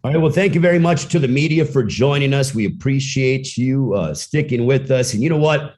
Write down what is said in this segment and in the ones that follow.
All right. Well, thank you very much to the media for joining us. We appreciate you sticking with us. And you know what?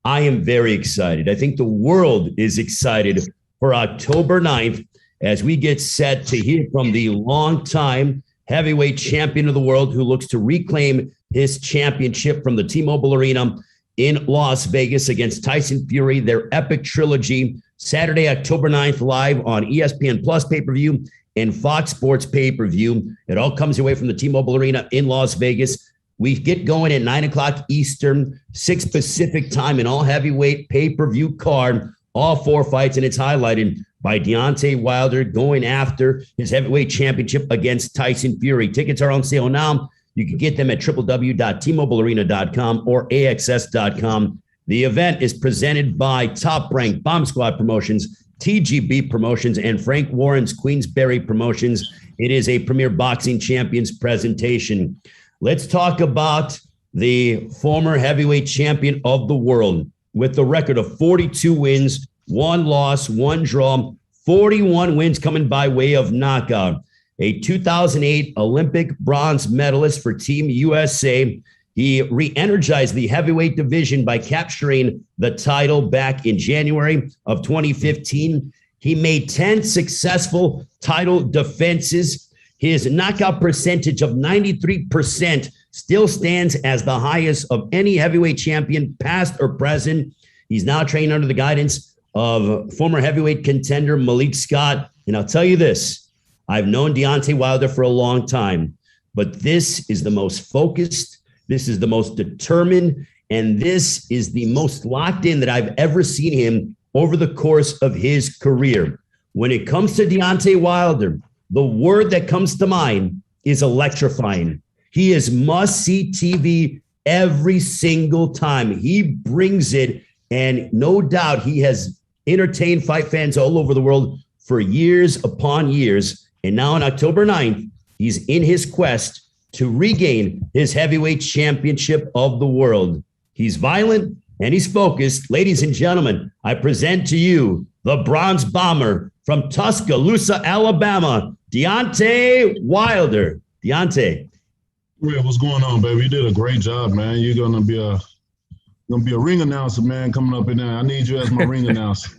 I am very excited. I think the world is excited for October 9th as we get set to hear from the longtime heavyweight champion of the world who looks to reclaim his championship from the T-Mobile Arena in Las Vegas against Tyson Fury, their epic trilogy, Saturday, October 9th, live on ESPN Plus pay-per-view and Fox Sports pay-per-view. It all comes away from the T-Mobile Arena in Las Vegas. We get going at 9 o'clock Eastern, 6 Pacific time, an all-heavyweight pay-per-view card, all 4 fights, and it's highlighted by Deontay Wilder going after his heavyweight championship against Tyson Fury. Tickets are on sale now. You can get them at www.tmobilearena.com or axs.com. The event is presented by Top Rank, Bomb Squad Promotions, TGB Promotions, and Frank Warren's Queensberry Promotions. It is a Premier Boxing Champions presentation. Let's talk about the former heavyweight champion of the world with the record of 42 wins, 1 loss, 1 draw, 41 wins coming by way of knockout. A 2008 Olympic bronze medalist for Team USA. He re-energized the heavyweight division by capturing the title back in January of 2015. He made 10 successful title defenses. His knockout percentage of 93% still stands as the highest of any heavyweight champion, past or present. He's now trained under the guidance of former heavyweight contender Malik Scott. And I'll tell you this, I've known Deontay Wilder for a long time, but this is the most focused, this is the most determined, and this is the most locked in that I've ever seen him over the course of his career. When it comes to Deontay Wilder, the word that comes to mind is electrifying. He is must-see TV every single time. He brings it, and no doubt he has entertained fight fans all over the world for years upon years. And now on October 9th, he's in his quest to regain his heavyweight championship of the world. He's violent and he's focused. Ladies and gentlemen, I present to you the Bronze Bomber from Tuscaloosa, Alabama, Deontay Wilder. Deontay. Yeah, what's going on, baby? You did a great job, man. You're gonna be a ring announcer, man, coming up in there. I need you as my ring announcer.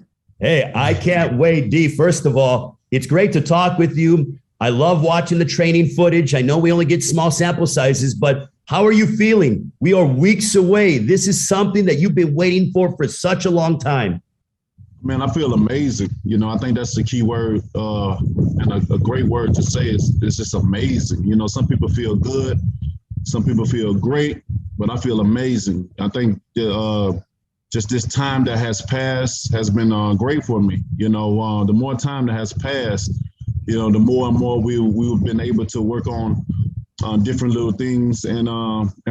Hey, I can't wait, D. First of all, it's great to talk with you. I love watching the training footage. I know we only get small sample sizes, but how are you feeling? We are weeks away. This is something that you've been waiting for such a long time. Man, I feel amazing. You know, I think that's the key word, and a great word to say is it's just amazing. You know, some people feel good, some people feel great, but I feel amazing. I think just this time that has passed has been great for me. You know, the more time that has passed, you know, the more and more we've been able to work on different little things and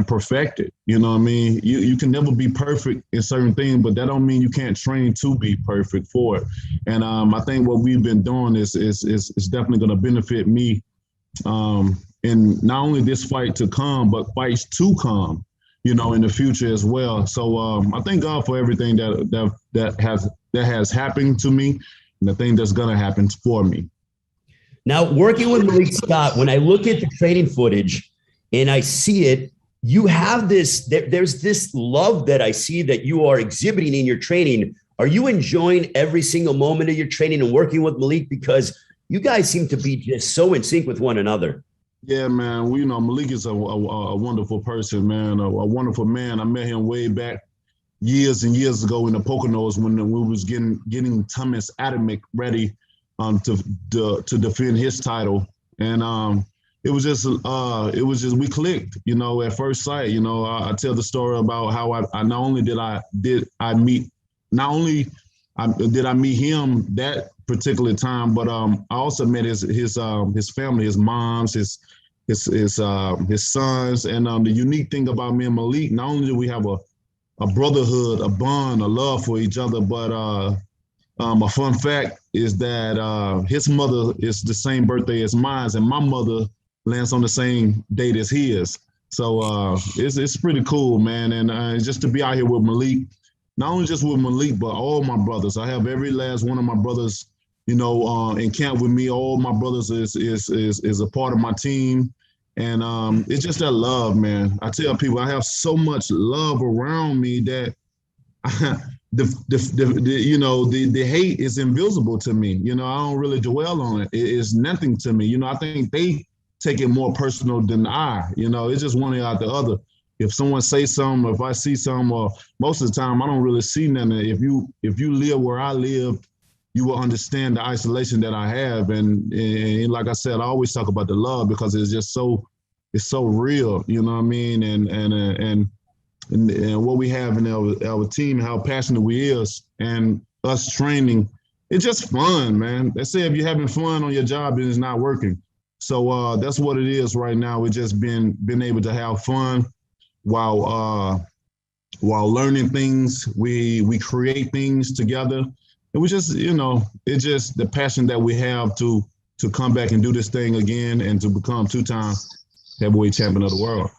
perfect it. You know what I mean? You can never be perfect in certain things, but that don't mean you can't train to be perfect for it. And I think what we've been doing is definitely going to benefit me in not only this fight to come, but fights to come, you know, in the future as well. So I thank God for everything that has happened to me and the thing that's going to happen for me. Now, working with Malik Scott, when I look at the training footage and I see it, you have this, there's this love that I see that you are exhibiting in your training. Are you enjoying every single moment of your training and working with Malik? Because you guys seem to be just so in sync with one another. Yeah, man. Well, you know, Malik is a wonderful person, man, a wonderful man. I met him way back years and years ago in the Poconos when we was getting Thomas Adamek ready to defend his title, and it was just we clicked, you know, at first sight. You know, I tell the story about how I not only did I meet him that particular time, but I also met his family, his moms, his sons, and the unique thing about me and Malik, not only do we have a brotherhood, a bond, a love for each other, but a fun fact is that his mother is the same birthday as mine, and my mother lands on the same date as his. So it's pretty cool, man. And just to be out here with Malik, not only just with Malik, but all my brothers. I have every last one of my brothers, you know, in camp with me. All my brothers is a part of my team. And it's just that love, man. I tell people I have so much love around me that the hate is invisible to me. You know, I don't really dwell on it. It's nothing to me. You know, I think they take it more personal than I. You know, it's just one out the other. If someone say something, or if I see something, or most of the time I don't really see nothing. If you live where I live, you will understand the isolation that I have. And like I said, I always talk about the love because it's just it's so real. You know what I mean? And what we have in our team, how passionate we is, and us training, it's just fun, man. They say if you're having fun on your job, then it's not working. So that's what it is right now. We just been able to have fun while learning things. We create things together, and we just, it's just the passion that we have to come back and do this thing again and to become 2-time heavyweight champion of the world.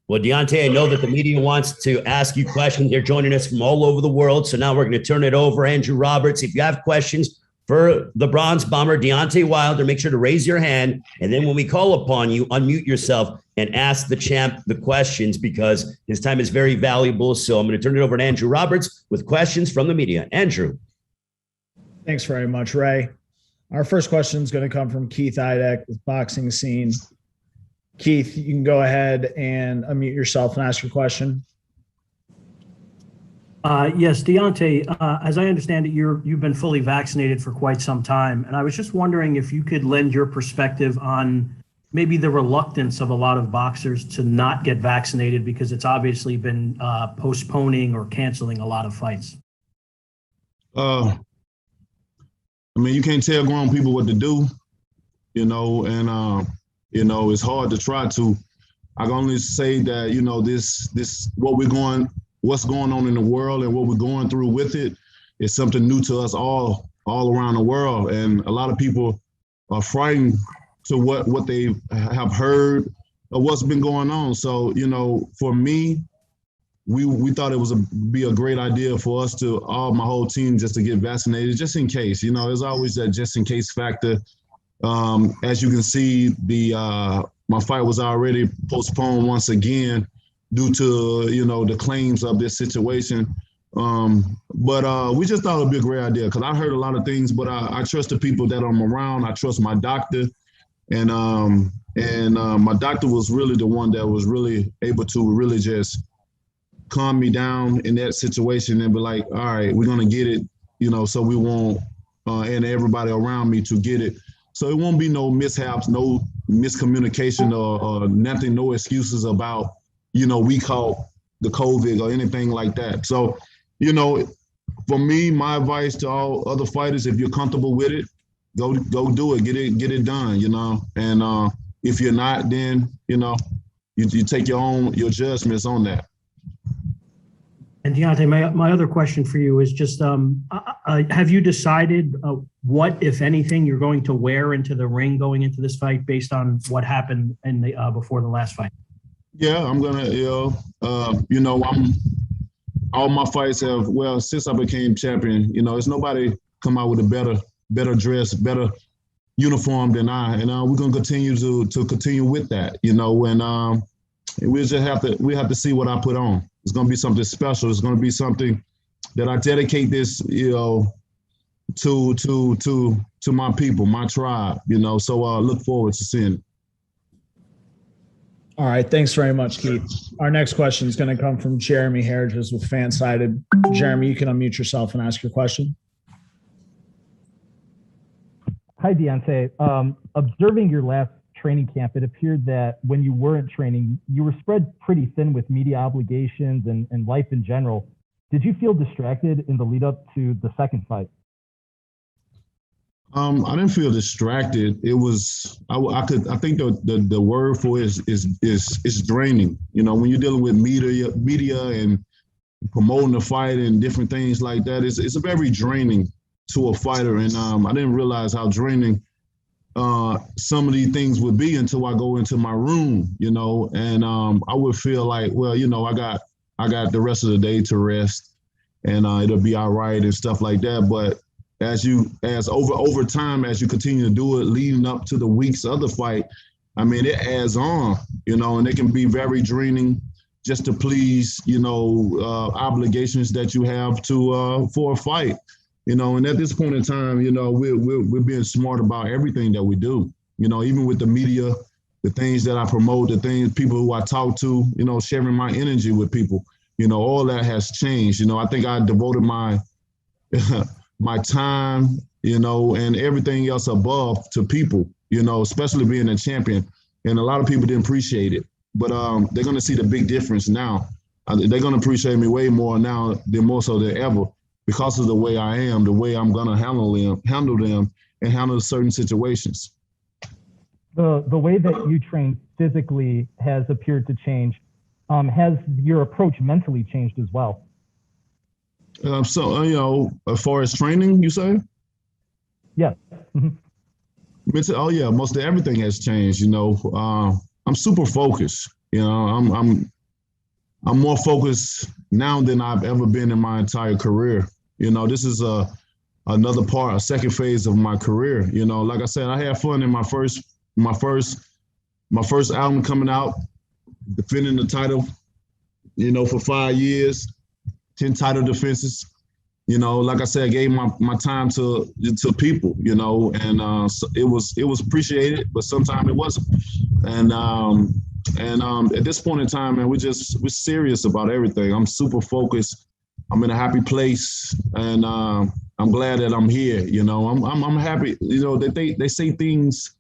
Well, Deontay, I know that the media wants to ask you questions. They're joining us from all over the world. So now we're going to turn it over. Andrew Roberts, if you have questions for the Bronze Bomber, Deontay Wilder, make sure to raise your hand. And then when we call upon you, unmute yourself and ask the champ the questions because his time is very valuable. So I'm going to turn it over to Andrew Roberts with questions from the media. Andrew. Thanks very much, Ray. Our first question is going to come from Keith Idek with Boxing Scene. Keith, you can go ahead and unmute yourself and ask your question. Yes, Deontay, as I understand it, you've been fully vaccinated for quite some time. And I was just wondering if you could lend your perspective on maybe the reluctance of a lot of boxers to not get vaccinated because it's obviously been postponing or canceling a lot of fights. I mean, you can't tell grown people what to do, and it's hard to try to. I can only say that, this what's going on in the world and what we're going through with it is something new to us all around the world. And a lot of people are frightened to what they have heard of what's been going on. So, for me, we thought it be a great idea for us my whole team just to get vaccinated, just in case. There's always that just in case factor. As you can see, my fight was already postponed once again due to the claims of this situation. But we just thought it'd be a great idea because I heard a lot of things, but I trust the people that I'm around. I trust my doctor, and my doctor was really the one that was really able to really just calm me down in that situation and be like, all right, we're gonna get it, so we won't, and everybody around me to get it. So it won't be no mishaps, no miscommunication or nothing, no excuses about, we caught the COVID or anything like that. So, for me, my advice to all other fighters, if you're comfortable with it, go do it, get it done, And if you're not, then, you take your judgments on that. And Deontay, my other question for you is just, have you decided what, if anything, you're going to wear into the ring going into this fight based on what happened in the before the last fight? Yeah, I'm gonna, all my fights have, since I became champion, there's nobody come out with a better dress, better uniform than I, and we're gonna continue to continue with that, and we just have to see what I put on. It's gonna be something special. It's gonna be something that I dedicate this, to my people, my tribe, So look forward to seeing it. All right, thanks very much, Keith. Our next question is going to come from Jeremy Harridges with Fansided. Jeremy, you can unmute yourself and ask your question. Hi, Deontay. Observing your last training camp, it appeared that when you weren't training, you were spread pretty thin with media obligations and life in general. Did you feel distracted in the lead up to the second fight? I didn't feel distracted. It was I think the word for it is draining. When you're dealing with media and promoting the fight and different things like that, it's very draining to a fighter. And I didn't realize how draining some of these things would be until I go into my room, and I would feel like, I got the rest of the day to rest and it'll be all right and stuff like that. But as over time, as you continue to do it leading up to the weeks of the fight, I mean, it adds on, and it can be very draining just to please, obligations that you have to for a fight, and at this point in time, we're being smart about everything that we do, even with the media, the things that I promote, the things, people who I talk to, sharing my energy with people, all that has changed. I think I devoted my my time, and everything else above to people, especially being a champion. And a lot of people didn't appreciate it, but they're going to see the big difference now. They're going to appreciate me way more now than more so than ever because of the way I am, the way I'm going to handle them and handle certain situations. The way that you train physically has appeared to change. Has your approach mentally changed as well? So, as far as training, you say? Yeah. Mm-hmm. Oh yeah, most of everything has changed. I'm super focused. I'm more focused now than I've ever been in my entire career. This is another part, a second phase of my career. Like I said, I had fun in my first album coming out, defending the title. For 5 years, 10 title defenses. Like I said, I gave my time to people, and so it was appreciated, but sometimes it wasn't. And at this point in time, man, we're serious about everything. I'm super focused. I'm in a happy place, and I'm glad that I'm here. I'm happy. They say things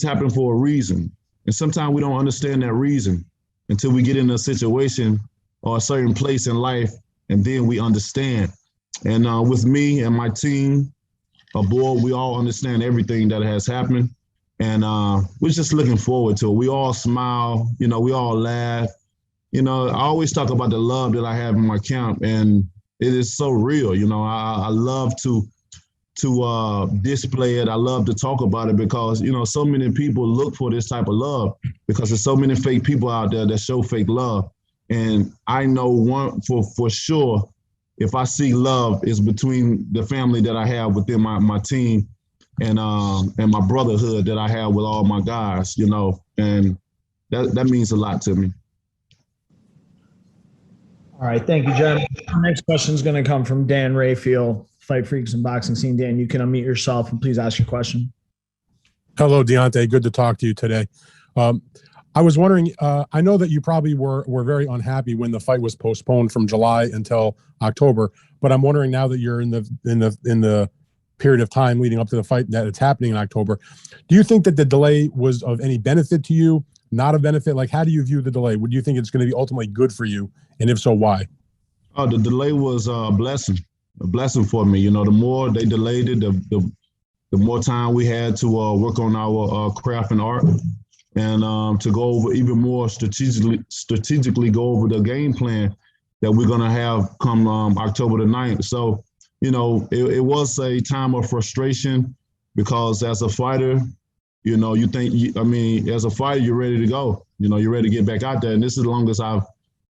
happen for a reason, and sometimes we don't understand that reason until we get in a situation or a certain place in life. And then we understand. And with me and my team aboard, we all understand everything that has happened. And we're just looking forward to it. We all smile, we all laugh. I always talk about the love that I have in my camp, and it is so real. I love to display it. I love to talk about it because, so many people look for this type of love because there's so many fake people out there that show fake love. And I know one for sure, if I see love, it's between the family that I have within my team and my brotherhood that I have with all my guys, and that means a lot to me. All right. Thank you, Jen. Our next question is going to come from Dan Rayfield, Fight Freaks and Boxing Scene. Dan, you can unmute yourself and please ask your question. Hello, Deontay. Good to talk to you today. I was wondering, I know that you probably were very unhappy when the fight was postponed from July until October, but I'm wondering now that you're in the period of time leading up to the fight that it's happening in October, do you think that the delay was of any benefit to you, not a benefit? Like, how do you view the delay? Would you think it's going to be ultimately good for you? And if so, why? The delay was a blessing for me. The more they delayed it, the more time we had to work on our craft and art. And to go over even more strategically go over the game plan that we're going to have come October the 9th. So, it was a time of frustration because as a fighter, you think, as a fighter, you're ready to go. You're ready to get back out there. And this is the longest I've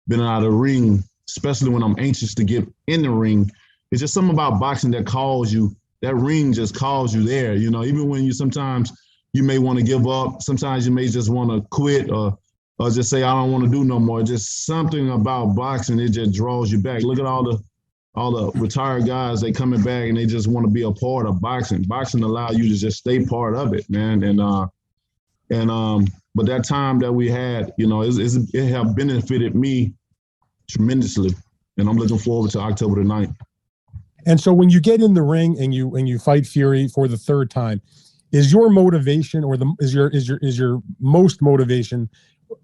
been out of the ring, especially when I'm anxious to get in the ring. It's just something about boxing that calls you, that ring just calls you there. Even when sometimes you may want to give up. Sometimes you may just want to quit or just say, I don't want to do no more. Just something about boxing, it just draws you back. Look at all the retired guys, they coming back and they just want to be a part of boxing. Boxing allows you to just stay part of it, man. But that time that we had, it have benefited me tremendously. And I'm looking forward to October the 9th. And so when you get in the ring and you fight Fury for the third time, is your motivation or is your most motivation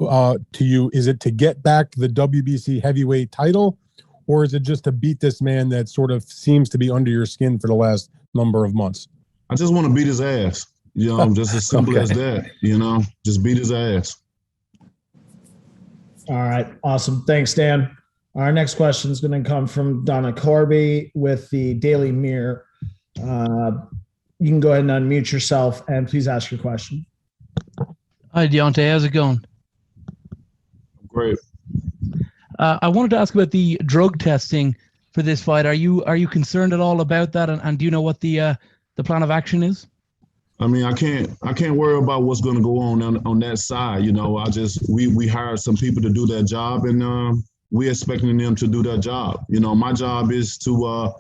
to you, is it to get back the WBC heavyweight title, or is it just to beat this man that sort of seems to be under your skin for the last number of months? I just want to beat his ass, just as simple as that, just beat his ass. All right. Awesome. Thanks, Dan. Our next question is going to come from Donna Corby with the Daily Mirror. You can go ahead and unmute yourself and please ask your question. Hi, Deontay. How's it going? Great. I wanted to ask about the drug testing for this fight. Are you concerned at all about that? And do you know what the plan of action is? I mean, I can't worry about what's going to go on that side. You know, we hired some people to do their job, and we're expecting them to do their job. You know, my job is to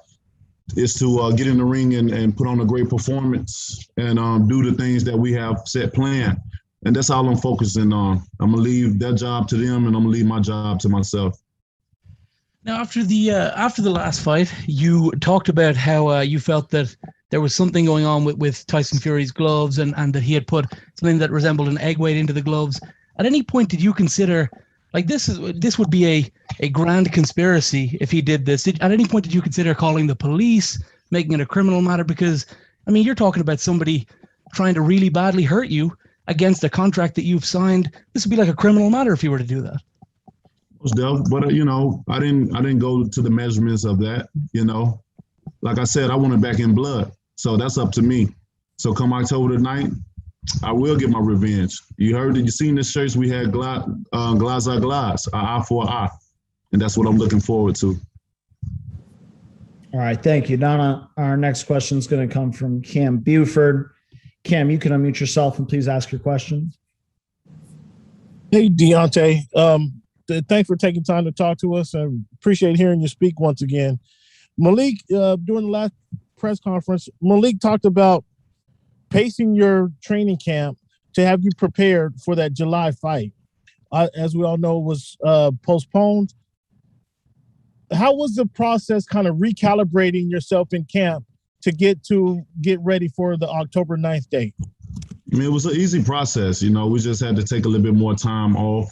get in the ring and put on a great performance and do the things that we have set planned. And that's all I'm focusing on. I'm gonna leave that job to them, and I'm gonna leave my job to myself. Now, after the last fight, you talked about how you felt that there was something going on with Tyson Fury's gloves, and that he had put something that resembled an egg weight into the gloves. At any point, did you consider, like, this would be a grand conspiracy if he did this? At any point did you consider calling the police, making it a criminal matter? Because, I mean, you're talking about somebody trying to really badly hurt you against a contract that you've signed. This would be like a criminal matter if you were to do that. But you know, I didn't go to the measurements of that. You know, like I said, I want it back in blood, so that's up to me. So come October the 9th, I will get my revenge. You heard it. You seen the shirts we had, glass are glass, eye for eye, and that's what I'm looking forward to. All right, thank you, Donna. Our next question is going to come from Cam Buford. Cam, you can unmute yourself and please ask your question. Hey, Deontay. Thanks for taking time to talk to us. I appreciate hearing you speak once again. Malik, during the last press conference, Malik talked about pacing your training camp to have you prepared for that July fight. As we all know, was postponed. How was the process kind of recalibrating yourself in camp to get ready for the October 9th date? I mean, it was an easy process. You know, we just had to take a little bit more time off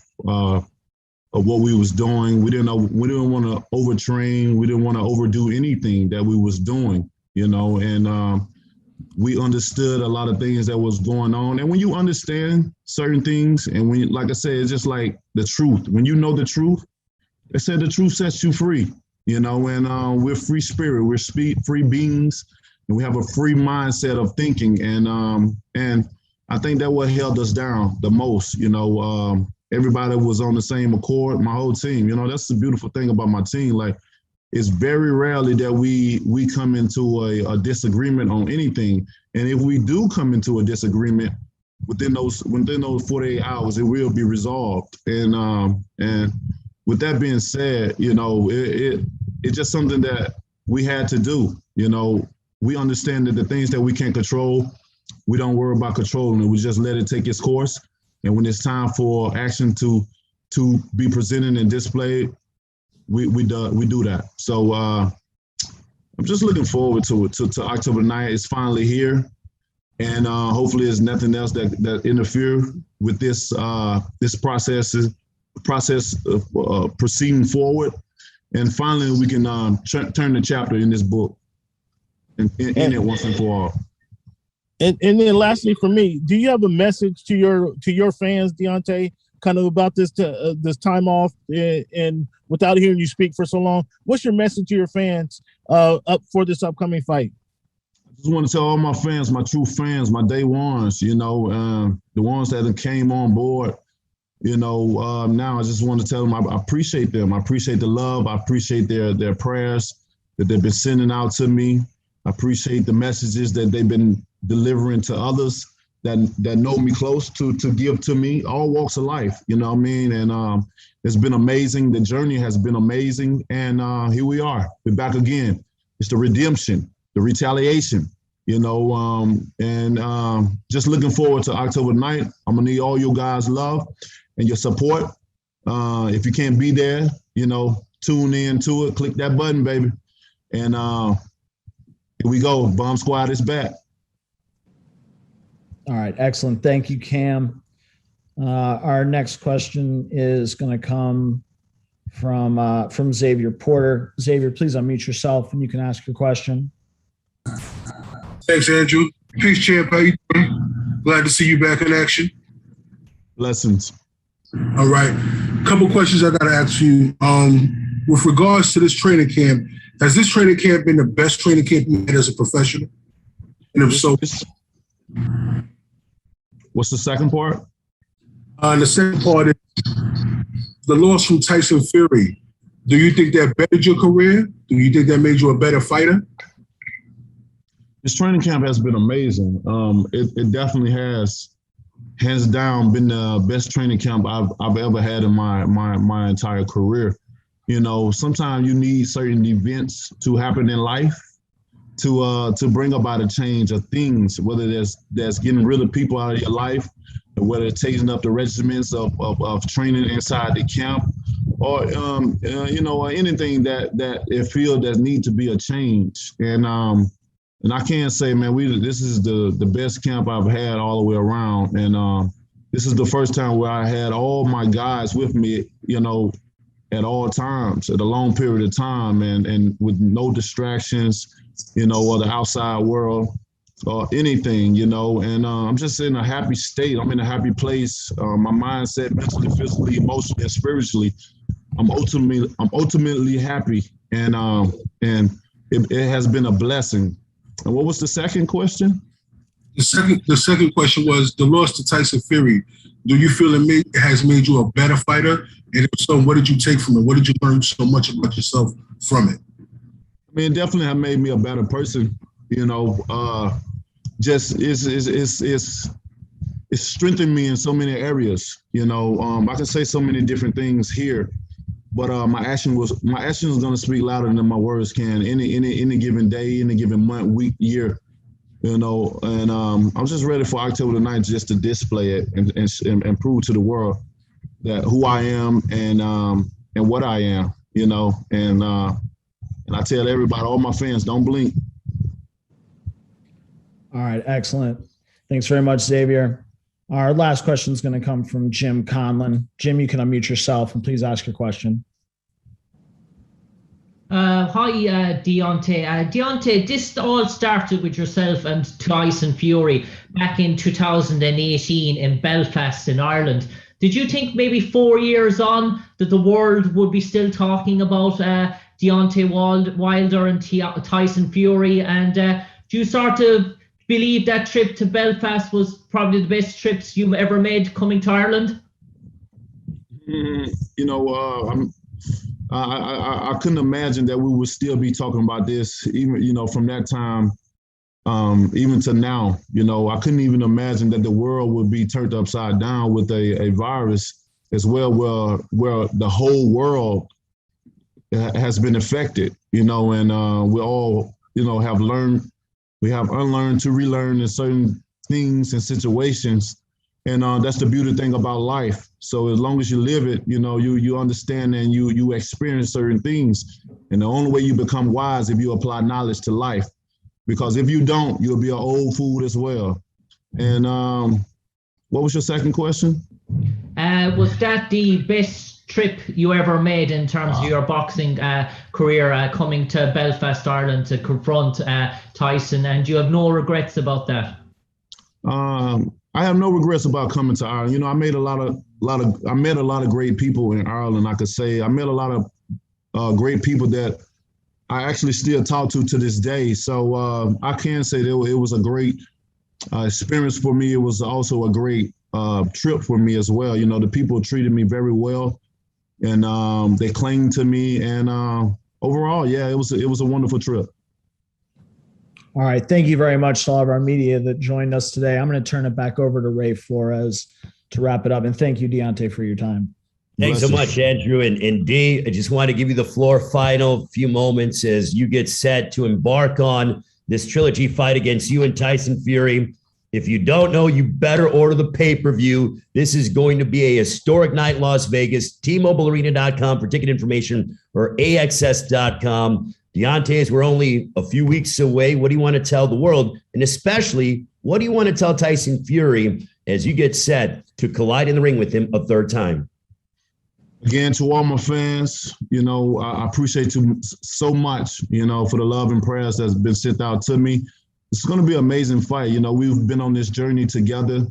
of what we was doing. We didn't want to overtrain. We didn't want to overdo anything that we was doing, you know, and we understood a lot of things that was going on. And when you understand certain things, and when, like I said, it's just like the truth. When you know the truth, they said the truth sets you free, you know, and we're free spirit, we're free beings, and we have a free mindset of thinking. And I think that what held us down the most, you know. Everybody was on the same accord, my whole team. You know, that's the beautiful thing about my team. Like, it's very rarely that we come into a disagreement on anything. And if we do come into a disagreement, within those 48 hours, it will be resolved. And with that being said, you know, it's just something that we had to do. You know, we understand that the things that we can't control, we don't worry about controlling it. We just let it take its course. And when it's time for action to be presented and displayed, we do that. So I'm just looking forward to it. To October 9th. It's finally here, and hopefully there's nothing else that interfere with this process of proceeding forward. And finally, we can turn the chapter in this book and end it once and for all. And then lastly, for me, do you have a message to your fans, Deontay, kind of about this time off and without hearing you speak for so long? What's your message to your fans up for this upcoming fight? I just want to tell all my fans, my true fans, my day ones, you know, the ones that came on board, you know, now I just want to tell them I appreciate them. I appreciate the love. I appreciate their prayers that they've been sending out to me. I appreciate the messages that they've been delivering to others that know me close to give to me, all walks of life, you know what I mean? And it's been amazing. The journey has been amazing. And here we are. We're back again. It's the redemption, the retaliation, you know, and just looking forward to October 9th. I'm going to need all your guys' love and your support. If you can't be there, you know, tune in to it. Click that button, baby. And here we go. Bomb Squad is back. All right, excellent. Thank you, Cam. Our next question is going to come from Xavier Porter. Xavier, please unmute yourself and you can ask your question. Thanks, Andrew. Peace, champ. How you doing? Glad to see you back in action. Blessings. All right. A couple questions I got to ask you. With regards to this training camp, has this training camp been the best training camp you had as a professional? And if so, what's the second part? The second part is the loss from Tyson Fury. Do you think that bettered your career? Do you think that made you a better fighter? This training camp has been amazing. It definitely has, hands down, been the best training camp I've ever had in my entire career. You know, sometimes you need certain events to happen in life to bring about a change of things, whether that's getting rid of people out of your life, or whether it's taking up the regimens of training inside the camp, or or anything that it feels that need to be a change. And I can say, man, this is the best camp I've had all the way around. And this is the first time where I had all my guys with me, at all times, at a long period of time, and with no distractions, or the outside world or anything, and I'm just in a happy state. I'm in a happy place. My mindset, mentally, physically, emotionally, and spiritually, I'm ultimately happy. And it has been a blessing. And what was the second question? The second question was the loss to Tyson Fury. Do you feel it has made you a better fighter? And if so, what did you take from it? What did you learn so much about yourself from it? I mean, it definitely have made me a better person. Just it's strengthened me in so many areas. I can say so many different things here, but my action is going to speak louder than my words can. Any given day, any given month, week, year. And I'm just ready for October the 9th just to display it and prove to the world that who I am and what I am. And I tell everybody, all my fans, don't blink. All right, excellent. Thanks very much, Xavier. Our last question is going to come from Jim Conlon. Jim, you can unmute yourself and please ask your question. Hi, Deontay. Deontay, this all started with yourself and Tyson Fury back in 2018 in Belfast in Ireland. Did you think maybe 4 years on that the world would be still talking about Deontay Wilder and Tyson Fury? And do you sort of believe that trip to Belfast was probably the best trips you've ever made coming to Ireland? I couldn't imagine that we would still be talking about this, even, from that time, even to now. I couldn't even imagine that the world would be turned upside down with a virus as well, where the whole world has been affected, and we all, have unlearned to relearn in certain things and situations. And that's the beautiful thing about life. So as long as you live it, you understand and you experience certain things. And the only way you become wise if you apply knowledge to life. Because if you don't, you'll be an old fool as well. And what was your second question? Was that the best trip you ever made in terms of your boxing career, coming to Belfast, Ireland to confront Tyson? And do you have no regrets about that? I have no regrets about coming to Ireland. I made I met a lot of great people in Ireland. I could say I met a lot of great people that I actually still talk to this day. So I can say that it was a great experience for me. It was also a great trip for me as well. The people treated me very well, and they clung to me. And overall, yeah, it was a wonderful trip. All right. Thank you very much to all of our media that joined us today. I'm going to turn it back over to Ray Flores to wrap it up. And thank you, Deontay, for your time. Thanks so much, Andrew. And D, I just want to give you the floor final few moments as you get set to embark on this trilogy fight against you and Tyson Fury. If you don't know, you better order the pay-per-view. This is going to be a historic night in Las Vegas. TMobileArena.com for ticket information, or AXS.com. Deontay, as we're only a few weeks away, what do you want to tell the world? And especially, what do you want to tell Tyson Fury as you get set to collide in the ring with him a third time? Again, to all my fans, I appreciate you so much, for the love and prayers that's been sent out to me. It's going to be an amazing fight. We've been on this journey together,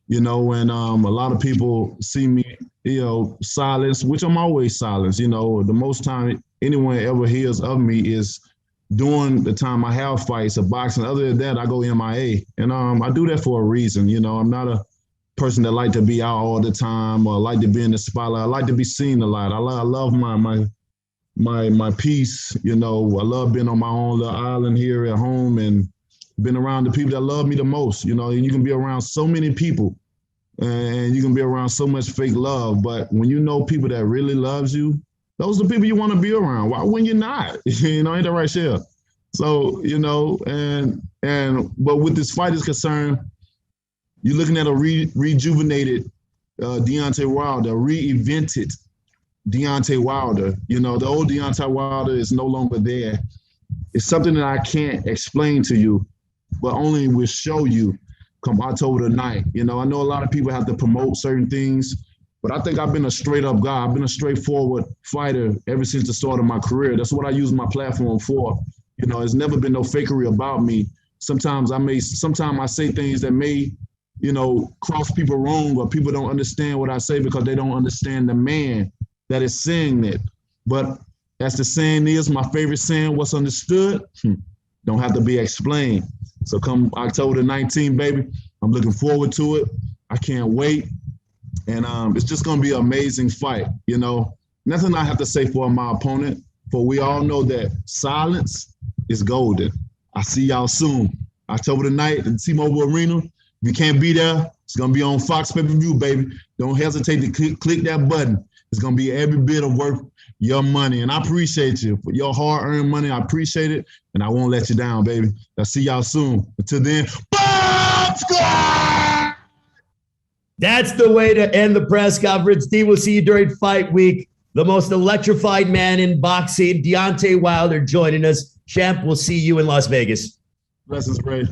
and a lot of people see me, silence, which I'm always silent. The most time anyone ever hears of me is during the time I have fights of boxing. Other than that, I go MIA, and I do that for a reason. I'm not a person that like to be out all the time or like to be in the spotlight. I like to be seen a lot. I love my peace. I love being on my own little island here at home and been around the people that love me the most, you know, and you can be around so many people and you can be around so much fake love. But when you know people that really loves you, those are the people you want to be around. Why wouldn't you not? You know, ain't that right, Shell? So, you know, but with this fight is concerned, you're looking at a rejuvenated Deontay Wilder, reinvented Deontay Wilder. You know, the old Deontay Wilder is no longer there. It's something that I can't explain to you, but only will show you come October the 9th. You know, I know a lot of people have to promote certain things, but I think I've been a straight up guy. I've been a straightforward fighter ever since the start of my career. That's what I use my platform for. You know, there's never been no fakery about me. Sometimes I say things that may, you know, cross people wrong, or people don't understand what I say because they don't understand the man that is saying it. But as the saying is, my favorite saying, what's understood, don't have to be explained. So come October the 19th, baby, I'm looking forward to it. I can't wait. And it's just going to be an amazing fight. You know, nothing I have to say for my opponent, for we all know that silence is golden. I see y'all soon. October the 9th at T-Mobile Arena. If you can't be there, it's going to be on Fox Pay-Per-View, baby. Don't hesitate to click that button. It's going to be every bit of worth your money. And I appreciate you for your hard-earned money. I appreciate it. And I won't let you down, baby. I'll see y'all soon. Until then, Bomb Squad! That's the way to end the press conference. D, we'll see you during fight week. The most electrified man in boxing, Deontay Wilder, joining us. Champ, we'll see you in Las Vegas. Blessings, Ray.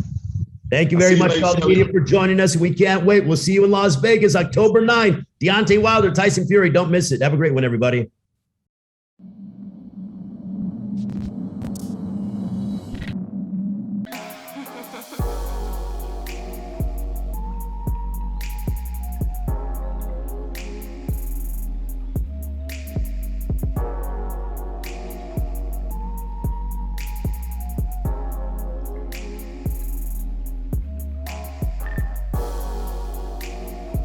Thank you very much to all the media for joining us. We can't wait. We'll see you in Las Vegas, October 9th. Deontay Wilder, Tyson Fury. Don't miss it. Have a great one, everybody.